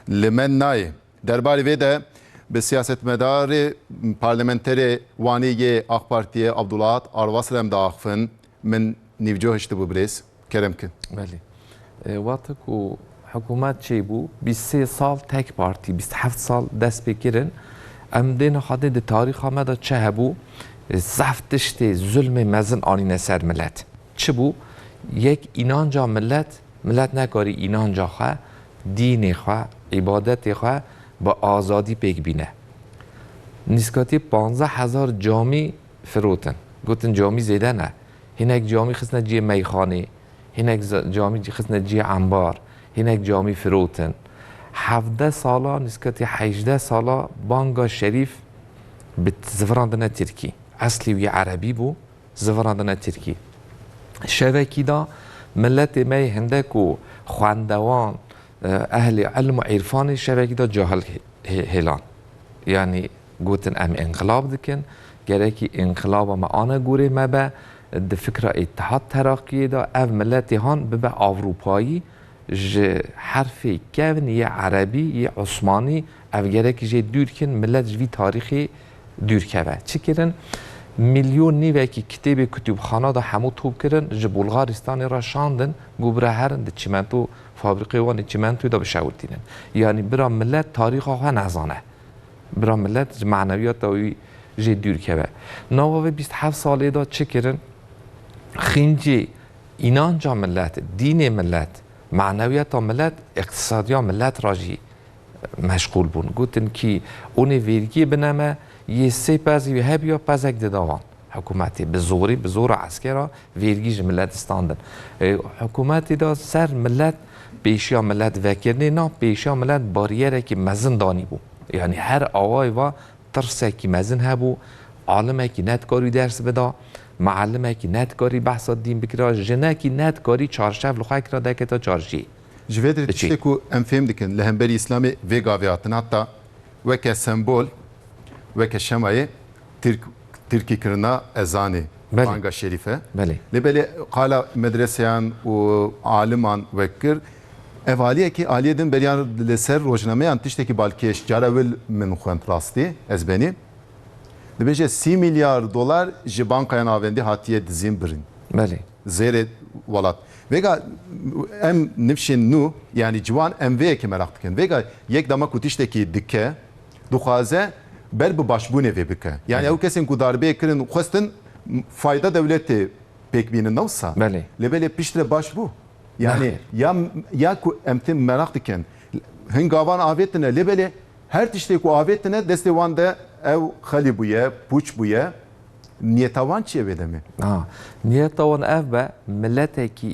لمن نای درباره ویده به سیاستمدار پارلمانتری وانی آخ پارتی عبدالله آرواسلم داخفن من نیوجوهشت بو بریس کرم کن. بله. وقتی که حکومت چی بو 23 سال تک پارتی 27 سال دست بگیرن امدین خاطر د تاریخ آمده چه هبو زفتشت ظلم مزن آنین سر ملت چه بو یک اینانجا ملت نکاری اینانجا خواه دین خواه عبادت خواه با آزادی پیک بینه نسکاتی 15,000 جامی فروتن گوتن جامی زیده نه هنک جامی خسنه جی میخانه هنک جامی خسنه جی انبار هنک جامی فروتن 17 سالا نسکتی 18 سالا بانگا شریف بتزفراندن ترکی اصلی وی عربی بو زفراندن ترکی شبکی دا ملت می هندک و خواندوان اهل علم و عرفان شبکی دا جاهل هلان یعنی گوتن ام انقلاب دکن گره که انقلاب ما آنه گوره ما به فکر اتحاد ترقی دا او ملت هان به اروپایی حرف کون یه عربی یه عثمانی او گره که جه دور کن ملت جوی تاریخی دور که چی کرن میلیون نیوه که کتاب خانه دا همو توب کرن جه بلغارستان را شاندن گوبره هرن ده چیمنتو فابریقه وان چیمنتو دا بشاورتینن یعنی برا ملت تاریخ ها نزانه برا ملت معنویات دا جه دور که نواوه 27 ساله دا چه کرن خینجی اینانجا ملت دین ملت معنویات ملت اقتصادی ملت راجی مشغول بون گوتن که اون ویرگی بنامه یه سه پزی و هبیا پزک دادوان حکومتی به زور عسکرا ویرگیج ملت استاندن حکومتی دا سر ملت پیشیا ملت وکرنه نه پیشیا ملت باریره که مزن دانی بو یعنی هر آوای و ترسه که مزن هبو عالمه که ندکاری درس بدا معلمه که ندکاری بحثات دین بکرا جنه که ندکاری چارشف لخواه کرا دکتا چارشی جوید تشتی که ام فهم دکن لهمبری اسلامی ویگاویاتن حتی وکه سمبول وکه شمایه ترکی کرنا ازانی بانگا شریفه بله لبلی قال مدرسیان و عالمان وکر اوالیه که آلیه دن بریان لسر روشنامه انتشته که بالکیش جاراول من خوند راستی از بینی دبیجه 30 میلیارد دلار جی بانکاyan avendi hatiye dizin birin. بله. زیر ولات. وگا ام نفشین نو یعنی جوان ام وی که merak dikin. وگا یک دما کتیشته کی دکه دخوازه بر bu başbune ve bike. Yani o kesin ku darbe kirin xostin fayda devleti pek binin navsa. بله. Lebele piştre baş bu. Yani ya ku emtim merak dikin. Hingavan avetine lebele her tişte ku avetine destevanda ev خالی بویه پوچ بویه نیتوان چیه بده می؟ نیتوان اف با ملته کی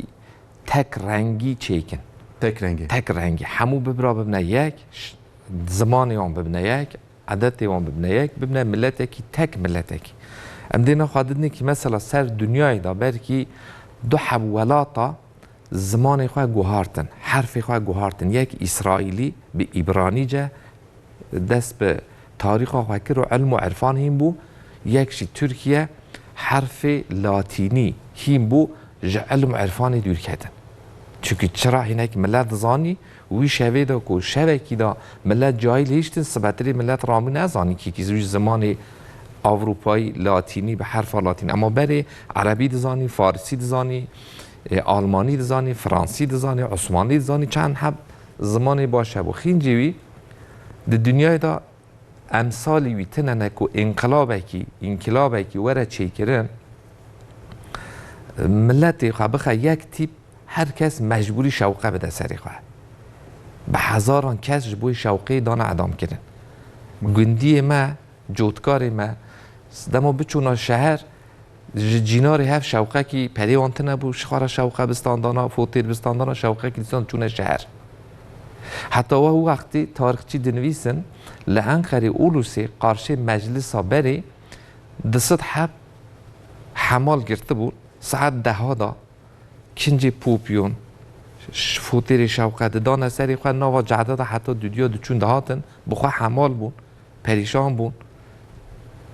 تک رنگی چیکن تک رنگی همو ببرا ببنه یک زمانی هم ببنه یک عدتی هم ببنه یک ببنه ملته کی تک ملته کی ام دینا خواهدنی که مثلا سر دنیای دا برکی دو حوالاتا زمانی خواه گوهارتن حرفی خواه گوهارتن یک اسرائیلی به ایبرانی جه دست به تاریخ و فکر و علم و عرفان هم بو یکشی ترکیه حرف لاتینی هم بو علم و عرفانی دور کردن چونکه چرا هنک ملت زانی وی شوه دا که شوه کی دا ملت جاهل هیشتن سبتری ملت رامی نزانی که زوج زمان اروپایی لاتینی به حرف لاتین اما بره عربی دزانی فارسی دزانی آلمانی دزانی فرانسی دزانی عثمانی دزانی چند حب زمانی باشه و خینجوی د دنیای دا امثالی وی تننه که انقلابه که وره چی کرن ملت خواه بخواه یک تیپ هر کس مجبوری شوقه بده سری خواه به هزاران کس جبوی شوقه دانه ادام کرن گندی ما جوتکار ما دما بچونا شهر جیناری هف شوقه که پری وانتنه بو شخار شوقه بستاندانا فوتیر بستاندانا شوقه که دیستان چونه شهر حتی و وقتی تاریخچی دنویسن لانقره اولوسی قارشه مجلس بری دست حب حمال گرفته بود ساعت 10 دا کنجی پوپیون فوتیر شوقت دان سری خواه نوا جعده دا حتی دودیا دوچون دهاتن بخواه حمال بون پریشان بون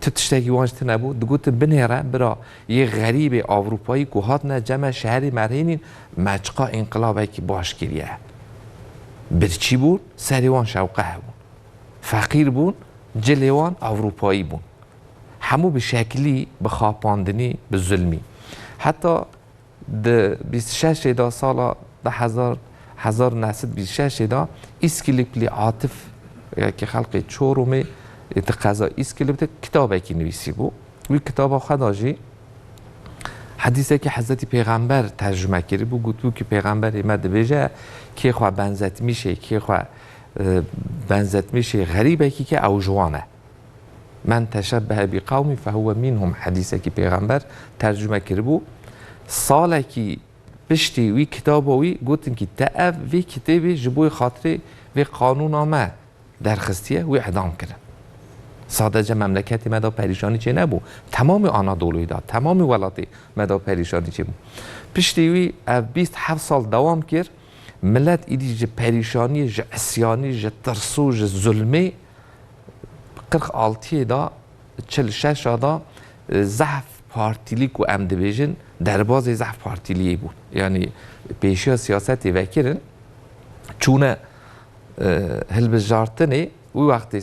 تشتگی وانشت نبود دگوت بنهره برا یه غریب اروپایی که هات نه جمع شهری مرهینین مجقا انقلابه که باش گریه برچی بون سریوان شوقه بون فقیر بون جلیوان اروپایی بون همو به شکلی به خواباندنی به ظلمی حتی ده 26 دا سالا ده 1926 دا اسکلیپلی عاطف که خلق چهارم قضا اسکلیپت کتابی که نویسی بود و کتاب خداجی حدیثی که حضرت پیغمبر ترجمه کردی بود گفت که پیغمبر امد بجه که خواه بنزت میشه که خواه بنزت میشه غریبه که او جوانه من تشبه بقومی فهو منهم حدیثی که پیغمبر ترجمه کرده بود ساله که پشتی وی کتاب وی گفتن که تأف وی کتابی جبوی خاطر وی قانون آمد درخستیه وی اعدام کردن سادجه مملکت مدا پریشانی چه نبود تمام آنادولوی داد تمام ولایت مدا پریشانی چه بود پشتی وی 27 سال دوام کرد ملت ایدی جه پریشانی جه اسیانی جه ترسو جه ظلمه 46 دا 46 دا ضعف پارتیلیک و امده بیجن در باز ضعف پارتیلیه بود یعنی پیشی سیاستی وکرن چونه هل بجارتنه وی وقتی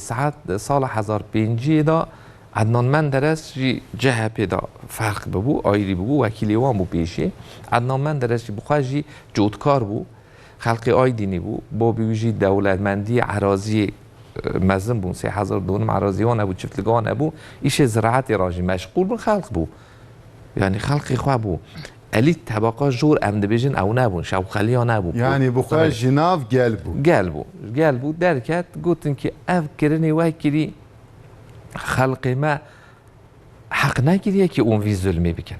سال 1005 دا عدنان مندرس جی جه پیدا فرق ببو آیری ببو وکیلیوان بو پیشی عدنان مندرس جی بخواه جی جودکار بو خلقی آیدینی بو با بیویجی دولتمندی عراضی مزن بون 3000 دونم عراضیان ابو چفتلگان ابو ایش زراعت راجی مشغول بون خلق بو یعنی خلقی خواه بو الی طبقه جور امده بیجن او نبون شوخلی ها نبون یعنی بخواه جناف گل بو درکت گوتن که اف کرنی وکری خلق ما حق نگیریه که اون وی ظلمی بکن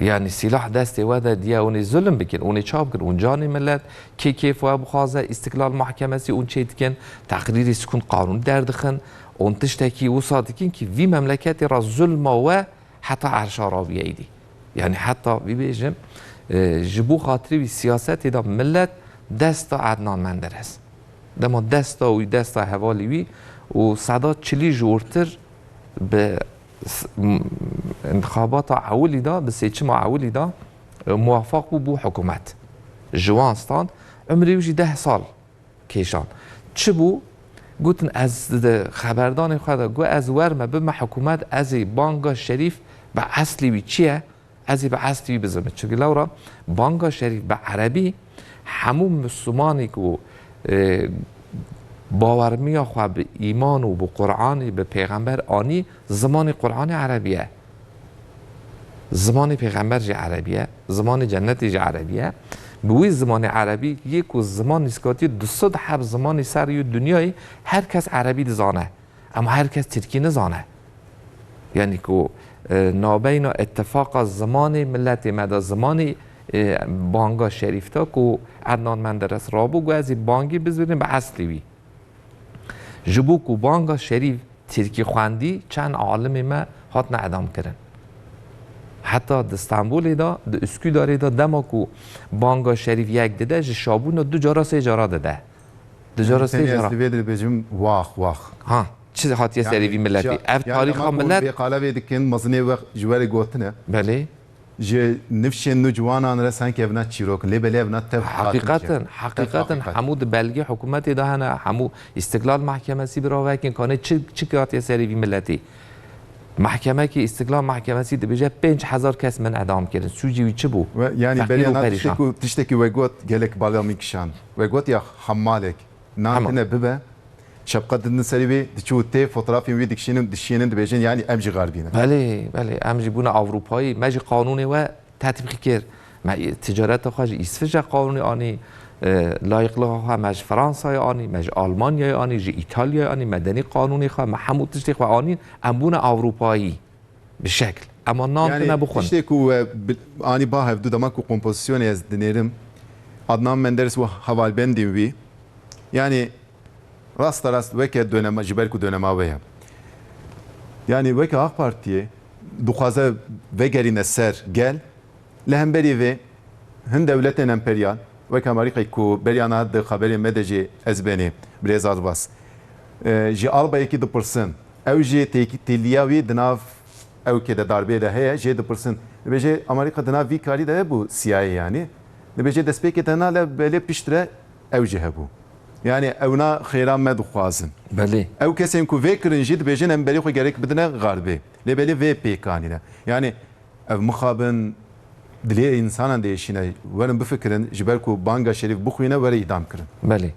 یعنی سلاح دست وده دیا اونی ظلم بکن اونی چاپ کن اون جانی ملت که کیف و بخوازه استقلال محکمسی اون چه دکن تقریری سکون قانون دردخن اون تشتکی و صادقین که وی مملکتی را ظلم و حتی عرشا راویه ایدی یعنی حتی وی بیجم جبو خاطری وی سیاستی دا ملت دستا عدنان مندر هست دما دستا و دستا حوالی وی و صدا چلی جورتر به انتخابات اولی دا به سیچم اولی دا موافق بو حکومت جوانستان عمری وجی 10 سال کیشان چه بو گوتن از خبردان خدا گو از ورمه بما حکومت از بانگا شریف به اصلی وی چیه از به اصلی وی بزمه چون لورا بانگا شریف به عربی همون مسلمانی که باورمی خواه به ایمان و به قرآن به پیغمبر آنی زمان قرآن عربیه زمان پیغمبر جه عربیه زمان جنت جه عربیه بوی زمان عربی یک و زمان نسکاتی 207 زمان سر یو دنیای هر کس عربی دزانه اما هر کس ترکی نزانه یعنی که نابین اتفاق زمان ملت مدا زمان بانگا شریف تا که عدنان مندرس رابو گو از بانگی بزوریم به اصلی وی جبو کو بانگا شریف ترکی خواندی چند عالم ما هات اعدام کردن حتی د استانبول دا د اسکودار دا دما کو بانگا شریف یک دده شابون 2 جارا 3 جارا دده 2 جارا 3 جارا بجم واخ ها چیز هاتیه سریوی ملتی اف تاریخ ملت بقاله بدکن مزنه و جواری گوتنه بله جه نفشن نو جوانان را سانک ابنا چیروکن لیبلی ابنا تف حقیقتا حمود بلگی حکومتی دا هنه همو استقلال محکمه سی برا وکن کانه چی کاتی سریوی ملتی محکمه که استقلال محکمه سی بجه 5000 کس من اعدام کردن سوجی چه بو یعنی بریانا تشتکی و گوت گلک بالا میکشان و گوت یا حمالک نانتنه ببه شبقت النسريبي تشوتي فوتوغرافي وي دشينن دبيجن يعني امجي غاربينه بله امجي بونا اوروبایی ماجي قانوني و تطبيق كير ما تجارت خارج اسفج قانوني اني لایق له ماج فرانسا اني ماج آلمانيا اني جي ايطاليا اني مدني قانوني خا محمود تشتيق و اني امبونا اوروبایی بشكل اما نام يعني بخون تشتيكو اني با هفدو دماكو كومبوزيسيون از دنيرم عدنان مندرس و حوال بندي وي يعني راست وکه دونما جبر کو دونما ویا یعنی وکه آق پارتیه دخوازه وگرین سر گل لهم بری و هند دولتن امپریال وکه امریکای کو بریانا د خبری مدجی ازبنی بریزاد واس جی آلبا یکی 2% او جی تیلیاوی دناف او که darbe ده هه جی 2% بجی امریکا دناف وی کاری ده بو سیای یعنی بجی دسپیک دنا له بله پشتره او جهبو يعني اونا خيران ما دخوازن بله او كسين كو فكرن جد بيجن ام بري خو جريك بدنا غربي لبلي في بي كانينا يعني مخابن دلي انسان ديشينا وانا بفكرن جبالكو بانجا شريف بخوينا ولا يدام كرن بله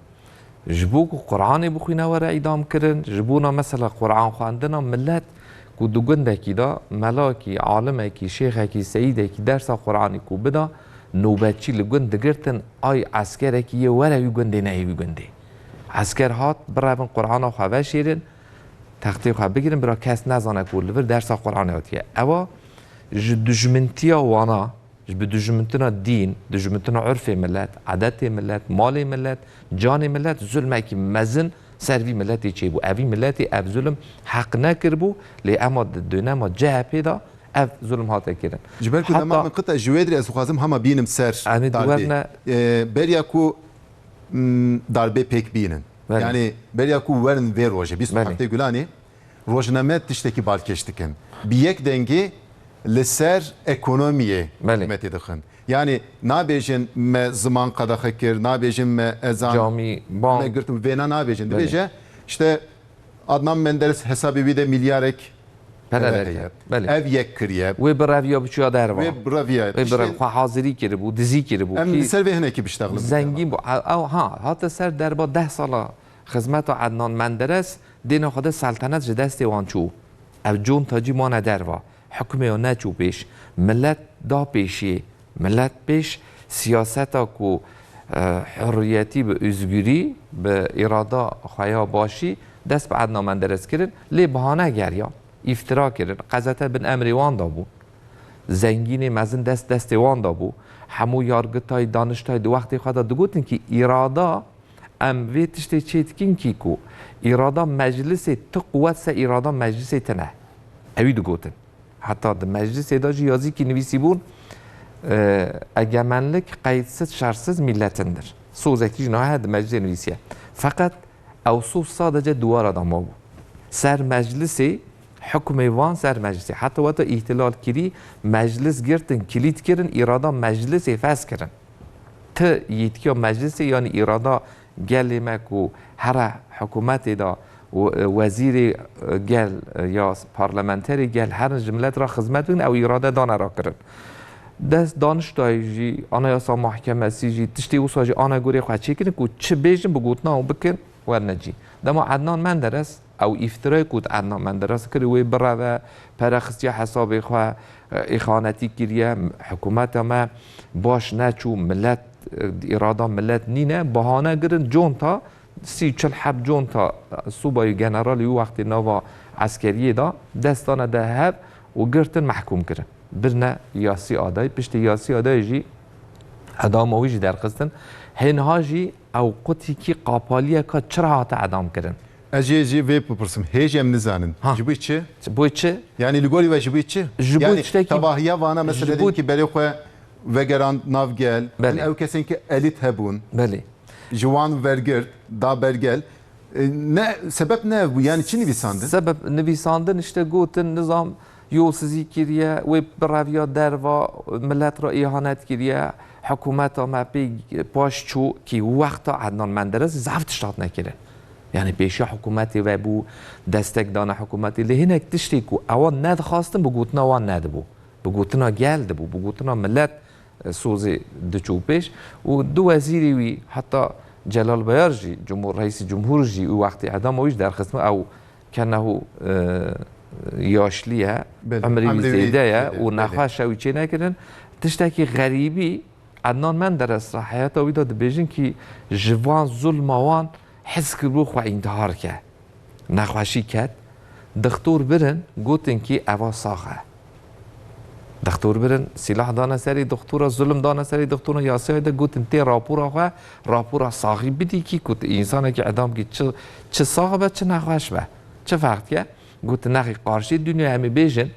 جبوك قرآن بخوينا ورا إدام كرن جبونا مثلا قرآن خو عندنا ملات كو دوغندكي دا ملاكي عالمكي شيخكي سيدكي درس قرآن كو بدا نوبتشي لگند گرتن آی عسکر کی ولا یگنده نه یگنده عسکر هات برای من قرآن خو شیرن تختی خو بگیرن برای کس نزانه کول بر درس قرآن هاتیه اوا دجمنتیا وانا بدجمنتنا دین دجمنتنا عرف ملت عادت ملت مال ملت جان ملت ظلم کی مزن سروی ملتی چی بو اوی ملتی اف ظلم حق نکربو لی اما دنما جه پیدا اف ظلم هاته كده جبالكو لما من قطع جوادري از خوازم هما بينم سر داربي برياكو داربي بيك بينن يعني برياكو ورن في روجه بيسو حتى يقولاني روجنامات تشتكي بالكشتكن بيك دنجي لسر ايكونوميه متي دخن يعني نابيجن ما زمان قد خكر نابيجن ما اذان جامي بان ما قلت فينا نابيجن دبيجه işte Adnan Menderes hesabı bir de milyarek ev yek kiriye و براویا بچیا در وا و براویا و برا خو حاضری کرده بود دزی کرده بود ام سر به هنکی بشتغل زنگین بود او ها حتی سر در با 10 سال خدمت عدنان مندرس دین خود سلطنت ج دست وانچو او جون تاجی ما در وا حکم یا نچو پیش ملت دا پیشی ملت پیش سیاست کو حریتی به ازگیری به اراده خوایا باشی دست به عدنان مندرس کردن لی بهانه گریا افترا کردن قضاته بن امری وان دا بود زنگین مزن دست وان دا بود همو یارگتای دانشتای دو وقتی خدا دو گوتن که اراده ام وی تشتی چیتکین کی کو اراده مجلس تو قوت سه اراده مجلس تنه اوی دو گوتن حتی د مجلس دا یازی کی نویسی بون اگمنلک قیدسز شرسز ملتندر سوزکی جناه د مجلس نویسیه فقط اوصوف صادجه دوار آدم بود سر مجلسی حکم وان سر مجلسی حتی وقت احتلال کری مجلس گرتن کلید کرن اراده مجلس فاس کرن تا یتکیا مجلس یعنی اراده گل مکو هر حکومت دا وزیر گل یا پارلمانتری گل هر جملت را خدمت بین او اراده دانه را کرن دست دانشتای جی آنا یاسا محکمه سی جی تشتی اوسا جی آنا گوری خواه چی کنن که چه بیجن بگوتنا و بکن ورنجی دما عدنان مندرس او افترای کود عدنان مندرس کری وی برا و پرخستی حساب خواه اخانتی کریه حکومت ما باش نچو ملت اراده ملت نینه بهانه گرن جون تا 30-40 حب جون تا صوبای جنرالی وقتی نوا عسکریه دا دستانه ده هب و گرتن محکوم کرن برنه یاسی آدای پشت یاسی آدای جی اداموی جی در خستن هنها جی او قطی کی قاپالیه که چرا هاته ادام کرن اجي في ببرسم هيج ام نزانن جبوي تشي بوي تشي يعني لغوري و جبوي تشي يعني تباهيا وانا مثلا ديكي بري خو وگران نافگل او کسین که الیت هبون بله جوان ورگر دا برگل نه سبب نه yani چی نویساندن سبب نویساندن işte گوتن نظام یوسزی کریه و براویا دروا ملت را اهانت کریه حکومت ما پی پاش چو کی وقت عدنان مندرس زفت شاد نکره یعنی پیش حکومتی و بو دستک دانه حکومتی لهنک تشتی کو اوان ند خواستن بگوتنا وان ند بو بگوتنا گلد بو بگوتنا ملت سوزی دچو پیش و دو وزیری وی حتی جلال بیارجی رئیس جمهور جی وقتی اعدام ویش در خدمت او کنه یاشلیه عمری زیده و نخواهش شوی چه نکردن تشتکی غریبی عدنان من در اصلاحیات وی داد بیجن که جوان ظلم وان حس کرد خو انتحار که نخواهشی کرد دکتر برن گوتن که اوا ساخه دکتر برن سلاح دانه سری دکتر ظلم دانه سری دکتر یاسی ده گوتن تی راپورا ساخی بدی کی کت انسان که اعدام کی چه ساخه به چه نخواهش به چه فرق که گوتن نخی قارشی دنیا همی بیجن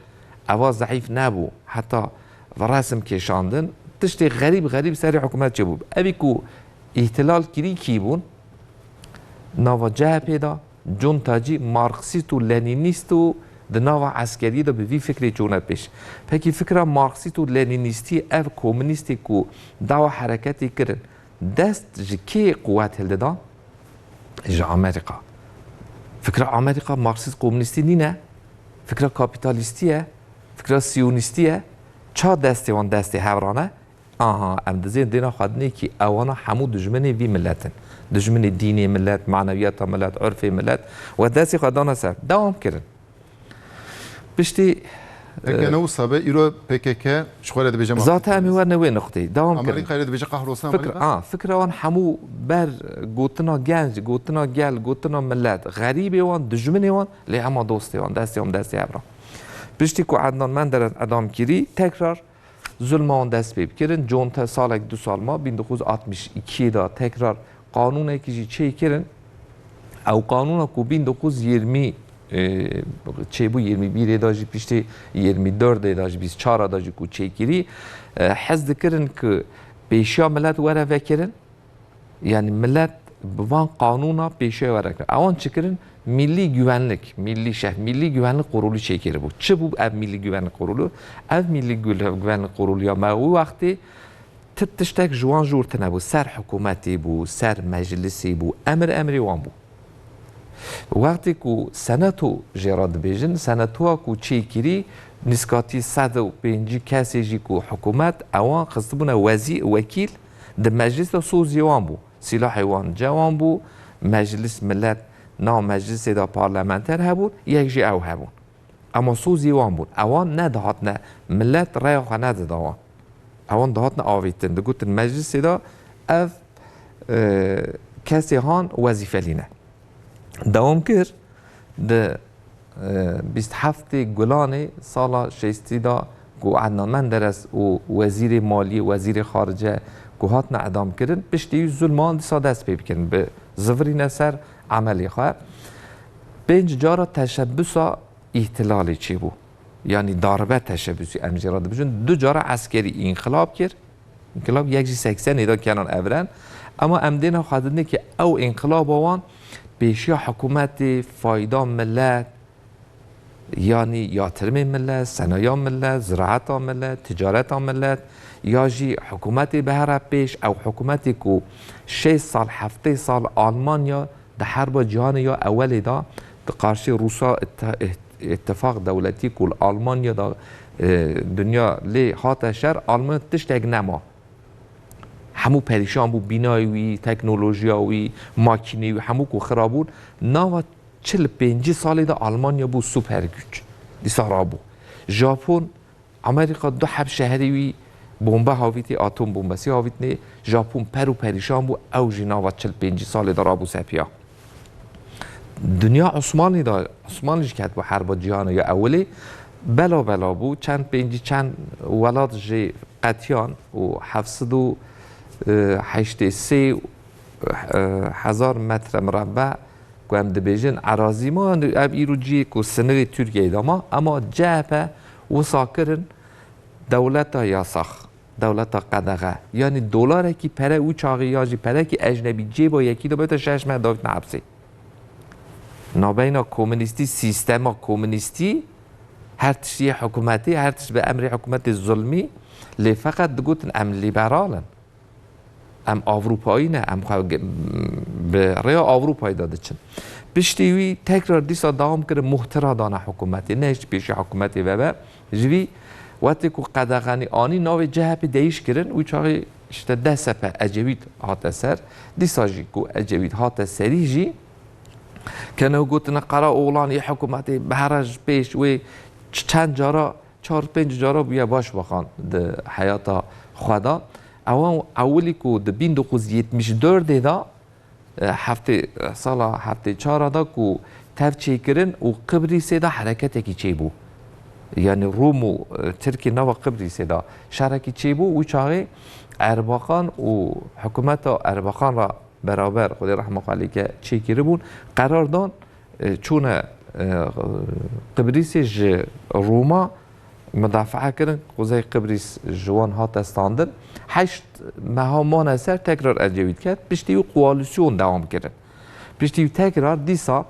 اوا ضعیف نبو حتی و رسم کشاندن تشتی غریب سری حکومت چه بود ابی کو احتلال کری کی بون نواجه پیدا جون تاجی مارکسیست و لنینیست و دنوا عسکری دا به وی فکری چونه پیش پکی فکر مارکسیست و لنینیستی اف کمونیستی کو دعوا حرکتی کرن دست جکی قوت هلدان جا آمریکا فکر آمریکا مارکسیست کمونیستی نینه فکر کاپیتالیستیه فکر سیونیستیه چه دستی وان دستی هورانه آها ام دزین دینا خادنی که اوانا همو دجمنی وی ملتن دجمنی دینی ملت معنویات ملت عرف ملت و دستی خادانا سر دوام کردن بشتی اکنو سبه ایرو PKK شخوره دبیجه ذات همی ور نوی نقطه دوام کردن آمریکا ایرو دبیجه قهرستان فکر آن همو بر گوتنا گنج گوتنا گل گوتنا ملت غریبی وان دجمنی وان لی اما دوستی وان دستی هبران بشتی که عدنان من در ادام کری تکرار ظلم آن دست بکرن جون تا سال 2 سال ما 1962 دا تکرار قانون که چه کرن او قانون که 1920 چه بو 21 داجی پیشتی 24 داجی 24 داجی که چه کری حزد کرن که پیشیا ملت وره وکرن yani millet bu kanuna peşe olarak avan çıkarın milli güvenlik, milli şehir, milli güvenlik kurulu çekeri bu. Çı bu ev milli güvenlik kurulu? Ev milli güvenlik kurulu ya ma o vakti tiştek juan jurtına bu, ser hükümeti bu, ser meclisi bu, emri wan bu. Vakti ku senato cerad bejin, senatoa ku çekeri niskati 105 kesici ku hükümet avan xistibuna vekil de meclis de sozi wan bu. سلاح وان جوان بو مجلس ملت نا مجلس دا پارلمانتر هبون یک جی او هبون اما سوزی وان بود اوان ندهاتنا ملت رای خوا ندادوان اوان دهاتنا آویتن ده گوتن مجلس دا اف کسی هان وظیفه لینه دوام کر ده 27 گلان سالا 6 دا گو عدنان مندرس و وزیر مالی وزیر خارجه هاتنا اعدام کردن پشتی ظلمان دیسا دست پی بکردن به زفرین اثر عملی خواه 5 جارا تشبسا احتلالی چی بو یعنی ضربه تشبسی امجیراده بجون 2 جارا عسکری انقلاب کرد انقلاب یک جی 80 ایدا کنان افرن اما امدین خواهدنه که او انقلاب آوان پیشی حکومت فایده ملت یعنی یاترم ملت صنایع ملت زراعت ملت تجارت ملت یا جی حکومتی به هر پیش او حکومتی کو 6 سال 7 سال آلمانیا ده حرب جهان یا اولی دا قارشی روسا اتفاق دولتی کل آلمانیا دا دنیا لی هات شر آلمان تشتگ نما همو پریشان بو بینایوی تکنولوژیاوی ماکینیوی همو کو خرابون ناوا 45 سالی دا آلمانیا بو سوپر güç دیسا رابو ژاپن امریکا دو حب شهریوی بمب هاویتی اتم بمبسی هاویتنی ژاپن پرو پریشان بو او جنا و 45 سال دارا بو سپیا دنیا عثمانی دا عثمانیش کرد با حرب جهان یا اولی بلا بو چند ولاد جی قطیان و 783 هزار متر مربع گویم دبیجن عراضی ما اب ایرو جی کو سنری ترکیه داما اما جهبه و ساکرن دولت یاساخ دولت قدغه یعنی دلار کی پره او چاقی یاجی پره کی اجنبی جی با یکی دو بیت 6 ماه داوت نحبسی نابینا کمونیستی سیستم کمونیستی هر تشی حکومتی هر تش به امر حکومت ظلمی لی فقط دگوتن ام لیبرالن ام اروپایی نه ام به ریا اروپایی داده چن پشتیوی تکرار دیسا دوام کرد محترا دانه حکومتی نه پیش حکومتی و جوی وقتی که قدغانی آنی ناو جهب دیش کردن و چاقی اشته 10 سپه اجوید هات اثر دیسا جی که اجوید هات سری جی کنه گوتن قرا اولان یه حکومتی بهرج پیش و چند جارا 4-5 جارا بیا باش بخوان ده حیات خدا اولی که ده 1974 دا هفته سالا هفته 4 دا که تفچه کردن و قبریسی دا حرکت کی چی بو یعنی روم و ترکی نو قبریس دا شرکی چی بو و چاقی ارباخان و حکومت ارباخان را برابر خود رحمه الله که چی کرده بون قرار دان چون قبریس روما مدافعه کردن قضای قبریس جوان هات استاندن 8 ماه مان اثر تکرار اجوید کرد پشتی و قوالیسیون دوام کردن پشتی تکرار دیسا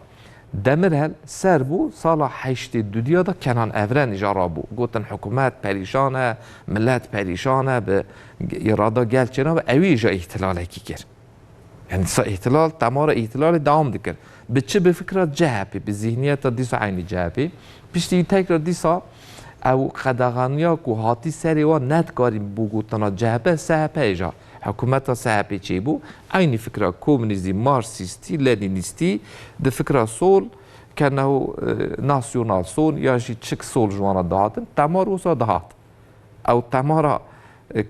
دمرهل سر بو سالا حشت دودیا دا کنان افرن اجارا بو گوتن حکومت پریشانه ملت پریشانه به اراده گل چنا و اوی اجا احتلال اکی کرد یعنی سا احتلال تمار احتلال دوام دکر به چه به فکر جهبی به ذهنیت دیسا عینی جهبی پشتی تکرار دیسا او قدغانیا کو هاتی سری و ندکاری بو گوتنا جهبه سهپه اجا حکومت سهپه چی بو عینی فکر کمونیستی مارکسیستی لنینیستی ده فکر سول کنه ناسیونال سول یا جی چک سول جوانا دهاتن تمار اوسا دهات او تمارا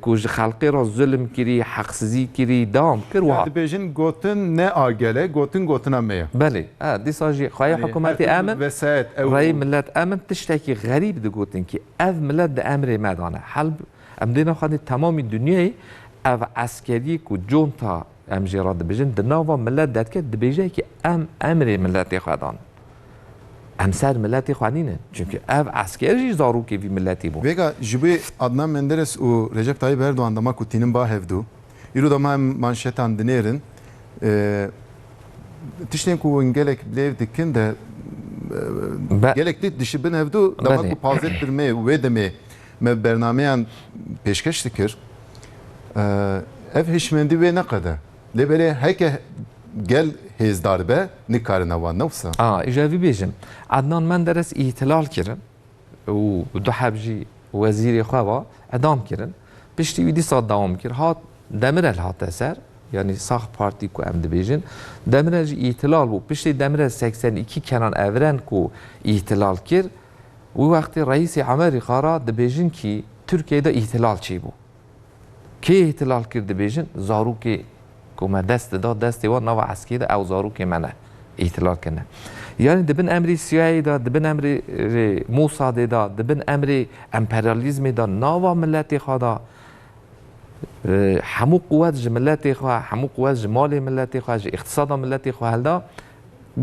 کوج خلقی را ظلم کری حقسزی کری دام کر و دبیجن گوتن نه آگله گوتن امه بله دیسا جی خواهی حکومت امن وسایت رای ملت امن تشتکی غریب ده گوتن که اف ملت ده امر مدانه حل ام دینا خواهی تمامی دنیای اف عسکری کو جونتا ام جیرا دبیجن دناوا ملت داد که دبیجه که امر ملت خواهدان ام سر ملتی خوانینه چونکه اف عسکری زارو که وی ملتی بو ویگا جبه عدنان مندرس و رجب طیب اردوان دما کتینن با هفدو ایرو دما منشتان دنیرن تشتین کو انگلک بلیو دکن ده گلک دید دشبن هفدو دما کو پازت برمه و دمه me برنامه‌ان پیشکش دکر ev hişmendi ve ne kadar lebele heke gel hezdarbe nikar navan nafsa اجابي بيجن عدنان مندرس احتلال كرن ودو حبجي وزير خوا اعدام كرن بشتي ودي صاد دوام كر هات دمرل هات اثر يعني صاح بارتي كو ام دبيجن دمرل احتلال بو بشتي دمرل 82 كانان اورن كو احتلال كر و وقت رئيس عمر خارا دبيجن كي تركيا دا احتلال چي بو كي احتلال كر دبيجن زاروكي كما دست دا دست و نو عسكري دا او زاروكي منه احتلال کنه یعنی دبن امری سیایی دا دبن امری موساد دا دبن امری امپریالیزم دا نوا ملتی خدا همو قوت ملتی خوا همو قوت مال ملتی خوا اقتصاد ملتی خوا هلدا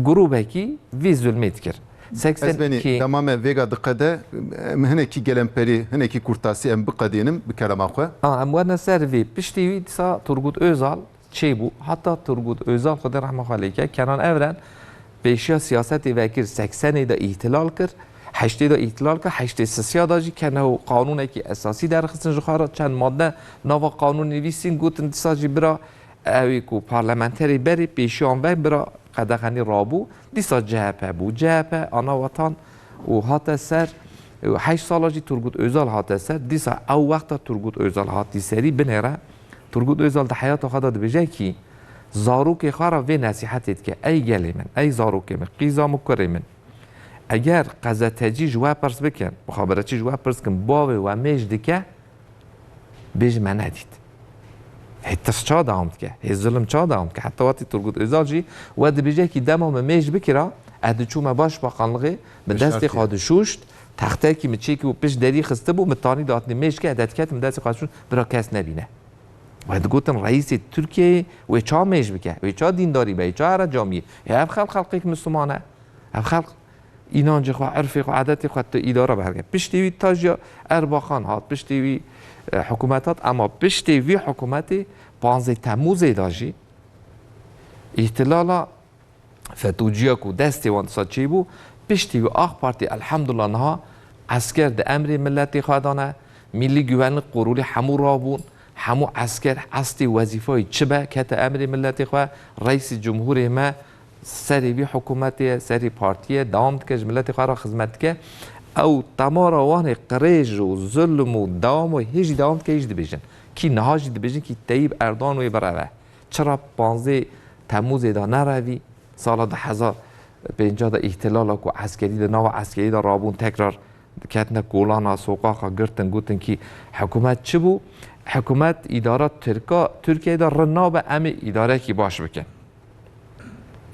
گروه کی وی ظلمت کرد اسبني تمام فيغا دقده هنا كي جلمبري هنا كي كورتاسي ام بقدينم بكلام اخو ام ورنا سيرفي بشتي دسا تورغوت özal چی بو حتی تورغوت özal خدا رحمه الله علیه کنان اورن پیشیا سیاستی وکر 80 دا احتلال کرد 80 دا احتلال کرد 80 سیا داجی کنه قانونی که اساسی در خصن جخارا چند ماده نوا قانون نویسین گوتن دیساجی برا اوی کو پارلمانتری بری پیشیان و برا قدغنی رابو دیسا جهپه بو جهپه آنا وطن و هات سر 8 سال جی تورغوت özal هات سر دیسا او وقت تورغوت özal هاتی سری بنره تورغوت özal ده حیات خدا ده بجای کی زاروک خارا و نصیحتت که ای گلی من ای زاروک من قیزا مکری من اگر قزتجی جواب پرس بکن مخابراتی جواب پرس کن باوی و میج دکه بیج من ندید هیتش چا دامد که هی ظلم چا دامد که حتی وقتی تورغوت özal جی و ده بجای کی دمام میج بکرا ادچوم باش باقانلغی به دست خود شوشت تخته کی مچی کی و پیش دری خسته بو متانی داتنی میج که عدد کت دست خود شوشت برا کس نبینه باید گفتن رئیس ترکیه و چا میش بکه و چا دینداری به چا هر جامعه هر خلقی که مسلمانه هر خلق اینان جخوا عرفی خو عادتی خو تو اداره برگه پشتیوی تاجیا ارباخان هات پشتیوی حکومتات اما پشتیوی حکومت 15 تموز داجی احتلالا فتوجیا کو دستی وان ساچی بو پشتیوی آخ پارتی الحمدلله نها عسکر ده امر ملتی خادانه ملی güvenlik قرولی همو رابون همو عسكر عستی وظیفه چبه کت امر ملتی خو رئیس جمهور ما سری بی حکومت سری پارتی دوام کج ملتی خو را خدمت که او تمارا وان قریج و ظلم و دوام و هیچ دوام که هیچ دبیجن کی نهاج دبیجن کی طیب اردوان و برای چرا 15 تموز دا نروی سال 2050 دا احتلال کو عسکری دا نو عسکری دا رابون تکرار کتن گولانا سوقاقا گرتن گوتن کی حکومت چه بو حکومت ادارات ترکیه دا رناب ام اداره کی باش بکن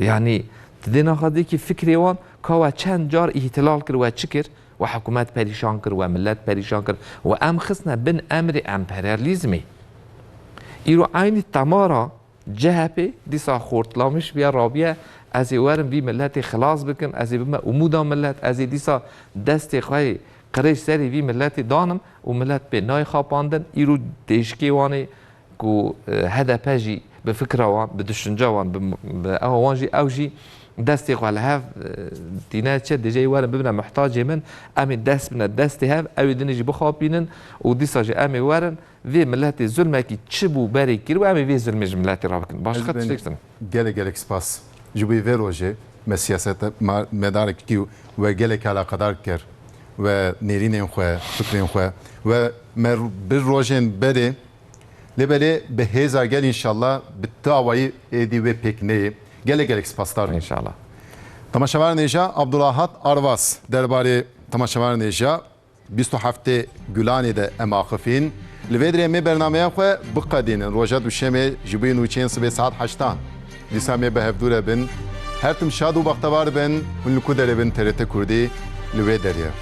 یعنی دینا خدی کی فکری وان که چند جار احتلال کرد و چکر و حکومت پریشان کرد و ملت پریشان کرد و ام خصنا بن امر امپریالیزمی ایرو عین تمارا جهپی دیسا خورتلامش بیا رابیه از ورم بی ملت خلاص بکن از بما امودا ملت از دیسا دست خواهی قریش سری وی ملت دانم و ملت به نای خواباندن ایرو دیشکی وانه کو هدفه جی بفكره وان بدشنجه وان باوانجي اوجي دستي على هاف دينات شد جاي وانا ببنا محتاج من امي دست من الدست هاف او دينجي بخابينن ودي ساجي امي وارن في ملاتي ظلمه كي تشبو باري كيلو امي في ظلم ملاتي رابكن باش خاطر تشتكسن gelek spas جوبي فيروجي ما سياسات مدار كيو وgelek على قدر كر و نيرين خو فكرين خو و مر بالروجين بري لبلي بهزا قال ان شاء الله بالتاوي ايدي و بيكني gelek spastar ان شاء الله تماشاور نيجا عبدالراحت آرواز درباره تماشاور نيجا 27 گولانی ده اماخفین لویدری می برنامه خو بقدین روزا دوشمه جبین و چین سبه ساعت 8 دیسا می به هفدور بن هر تم شاد و بختوار بن و لکو در بن ترته کردی لویدریه